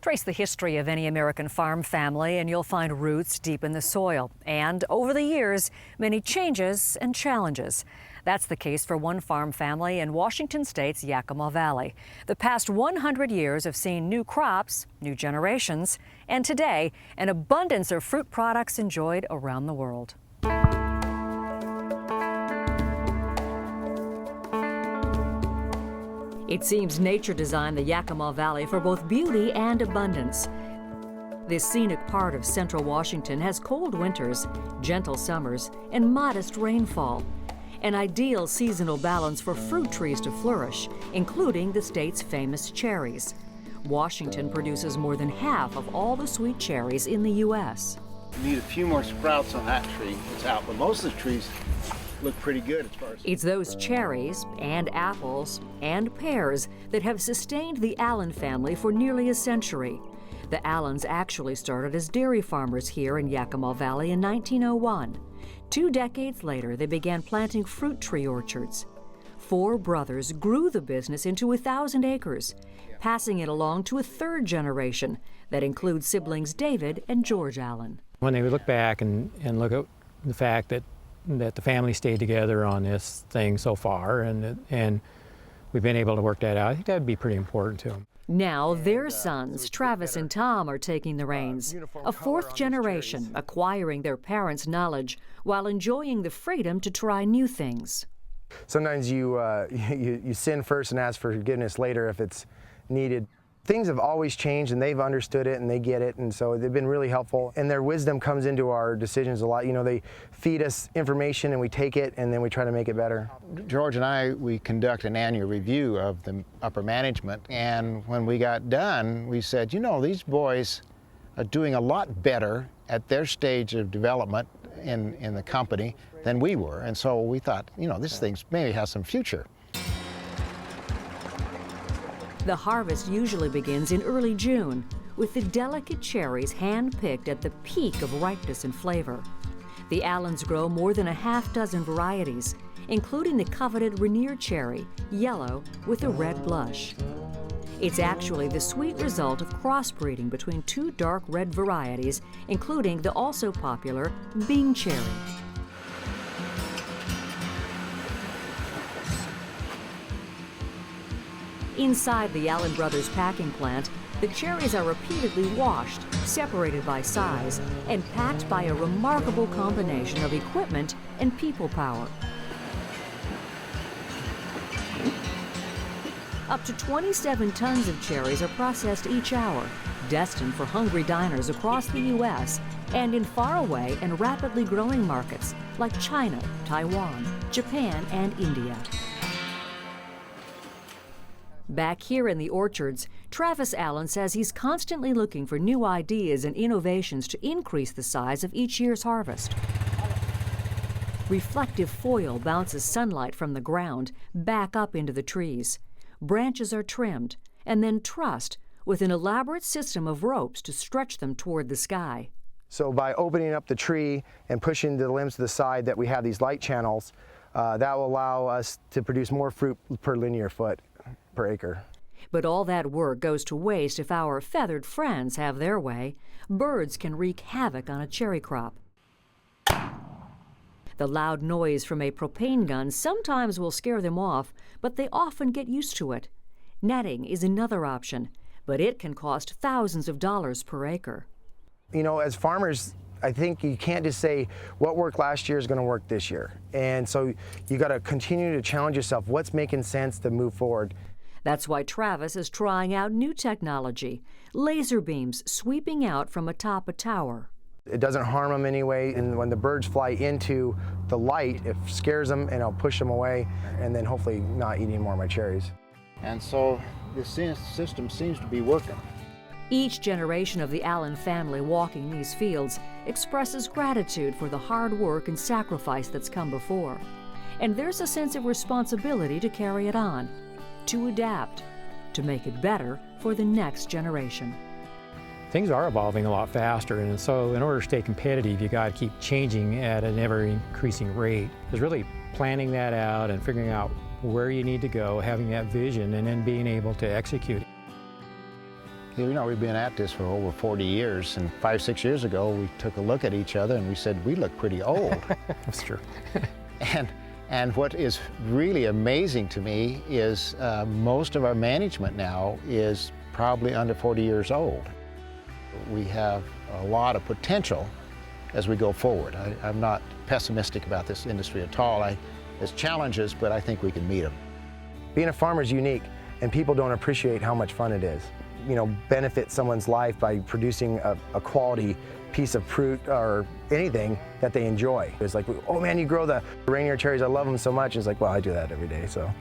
Trace the history of any American farm family and you'll find roots deep in the soil. And over the years, many changes and challenges. That's the case for one farm family in Washington State's Yakima Valley. The past 100 years have seen new crops, new generations, and today, an abundance of fruit products enjoyed around the world. It seems nature designed the Yakima Valley for both beauty and abundance. This scenic part of central Washington has cold winters, gentle summers, and modest rainfall. An ideal seasonal balance for fruit trees to flourish, including the state's famous cherries. Washington produces more than half of all the sweet cherries in the U.S. You need a few more sprouts on that tree that's out, but most of the trees look pretty good as far as... It's those cherries and apples and pears that have sustained the Allen family for nearly a century. The Allens actually started as dairy farmers here in Yakima Valley in 1901. 2 decades later, they began planting fruit tree orchards. 4 brothers grew the business into 1,000 acres, passing it along to a 3rd generation that includes siblings David and George Allen. When they look back and look at the fact that the family stayed together on this thing so far, and we've been able to work that out, I think that would be pretty important to them. Now their sons, Travis and Tom, are taking the reins. A 4th generation, acquiring their parents' knowledge while enjoying the freedom to try new things. Sometimes you sin first and ask for forgiveness later if it's needed. Things have always changed, and they've understood it, and they get it, and so they've been really helpful. And their wisdom comes into our decisions a lot. You know, they feed us information, and we take it, and then we try to make it better. George and I, we conduct an annual review of the upper management, and when we got done, we said, you know, these boys are doing a lot better at their stage of development in the company than we were. And so we thought, you know, this thing maybe has some future. The harvest usually begins in early June, with the delicate cherries hand-picked at the peak of ripeness and flavor. The Allens grow more than a half-dozen varieties, including the coveted Rainier cherry, yellow with a red blush. It's actually the sweet result of crossbreeding between 2 dark red varieties, including the also popular Bing cherry. Inside the Allen Brothers packing plant, the cherries are repeatedly washed, separated by size, and packed by a remarkable combination of equipment and people power. Up to 27 tons of cherries are processed each hour, destined for hungry diners across the U.S. and in faraway and rapidly growing markets like China, Taiwan, Japan, and India. Back here in the orchards, Travis Allen says he's constantly looking for new ideas and innovations to increase the size of each year's harvest. Reflective foil bounces sunlight from the ground back up into the trees. Branches are trimmed and then trussed with an elaborate system of ropes to stretch them toward the sky. So by opening up the tree and pushing the limbs to the side that we have these light channels, that will allow us to produce more fruit per linear foot per acre. But all that work goes to waste if our feathered friends have their way. Birds can wreak havoc on a cherry crop. The loud noise from a propane gun sometimes will scare them off, but they often get used to it. Netting is another option, but it can cost thousands of dollars per acre. You know, as farmers, I think you can't just say what worked last year is going to work this year. And so you got to continue to challenge yourself. What's making sense to move forward? That's why Travis is trying out new technology, laser beams sweeping out from atop a tower. It doesn't harm them anyway, and when the birds fly into the light, it scares them and it'll push them away, and then hopefully not eating more of my cherries. And so this system seems to be working. Each generation of the Allen family walking these fields expresses gratitude for the hard work and sacrifice that's come before. And there's a sense of responsibility to carry it on, to adapt, to make it better for the next generation. Things are evolving a lot faster, and so in order to stay competitive, you got to keep changing at an ever-increasing rate. It's really planning that out and figuring out where you need to go, having that vision, and then being able to execute it. You know, we've been at this for over 40 years, and 5, 6 years ago, we took a look at each other and we said, we look pretty old. That's true. And what is really amazing to me is most of our management now is probably under 40 years old. We have a lot of potential as we go forward. I'm not pessimistic about this industry at all. There's challenges, but I think we can meet them. Being a farmer is unique, and people don't appreciate how much fun it is. You know, benefit someone's life by producing a quality piece of fruit or anything that they enjoy. It's like, oh man, you grow the Rainier cherries, I love them so much. It's like, well, I do that every day, so.